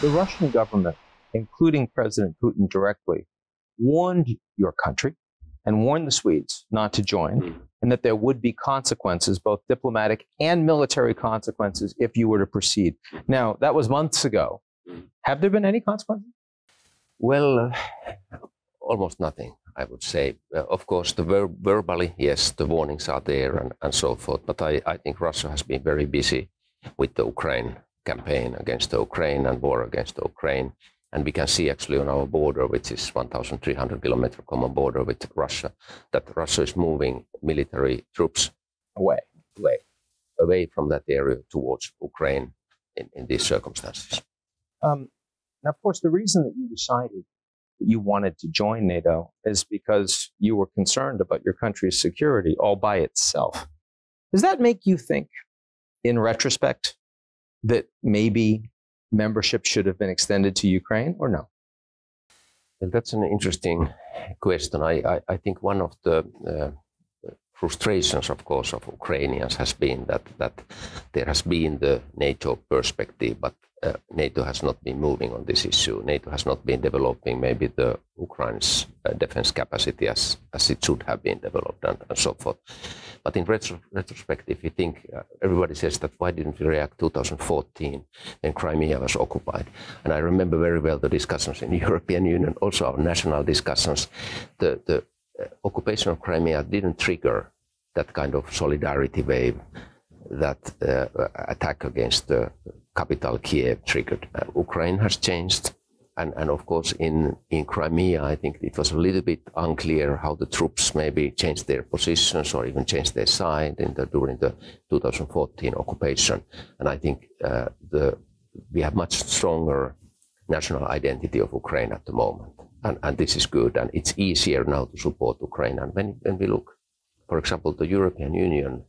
The Russian government, including President Putin directly, warned your country and warned the Swedes not to join, and that there would be consequences, both diplomatic and military consequences, if you were to proceed. Now, that was months ago. Have there been any consequences? Well, almost nothing, I would say. Of course, verbally, yes, the warnings are there and so forth, but I think Russia has been very busy with the Ukraine campaign against the Ukraine and war against the Ukraine. And we can see actually on our border, which is 1,300 kilometer common border with Russia, that Russia is moving military troops away from that area towards Ukraine in these circumstances. Now, of course, the reason that you decided that you wanted to join NATO is because you were concerned about your country's security all by itself. Does that make you think, in retrospect, that maybe membership should have been extended to Ukraine, or no? Well, that's an interesting question. I think one of the frustrations, of course, of Ukrainians has been that there has been the NATO perspective, but NATO has not been moving on this issue. NATO has not been developing maybe the Ukraine's defense capacity as it should have been developed and so forth. But in retrospect, if you think, everybody says that why didn't we react 2014 when Crimea was occupied? And I remember very well the discussions in the European Union, also our national discussions. The occupation of Crimea didn't trigger that kind of solidarity wave that attack against the capital Kiev triggered. Ukraine has changed, and of course in Crimea I think it was a little bit unclear how the troops maybe changed their positions or even changed their side during the 2014 occupation. And I think we have much stronger national identity of Ukraine at the moment, and this is good, and it's easier now to support Ukraine. And when we look, for example, the European Union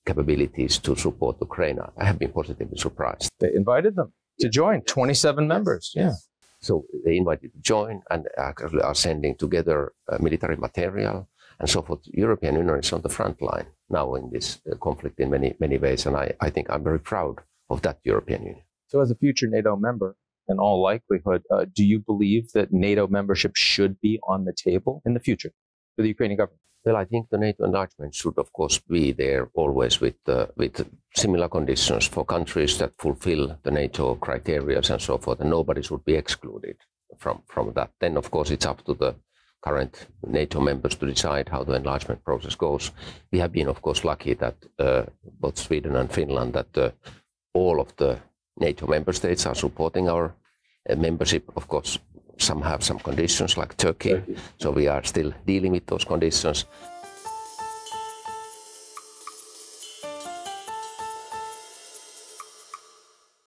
capabilities to support Ukraine, I have been positively surprised. They invited them to join, 27 members. Yeah. So they invited to join and actually are sending together military material and so forth. The European Union is on the front line now in this conflict in many ways, and I think I'm very proud of that European Union. So as a future NATO member, in all likelihood, do you believe that NATO membership should be on the table in the future for the Ukrainian government? Well, I think the NATO enlargement should, of course, be there always with similar conditions for countries that fulfill the NATO criteria and so forth, and nobody should be excluded from that. Then, of course, it's up to the current NATO members to decide how the enlargement process goes. We have been, of course, lucky that both Sweden and Finland, that all of the NATO member states are supporting our membership. Of course, some have some conditions like Turkey, so we are still dealing with those conditions.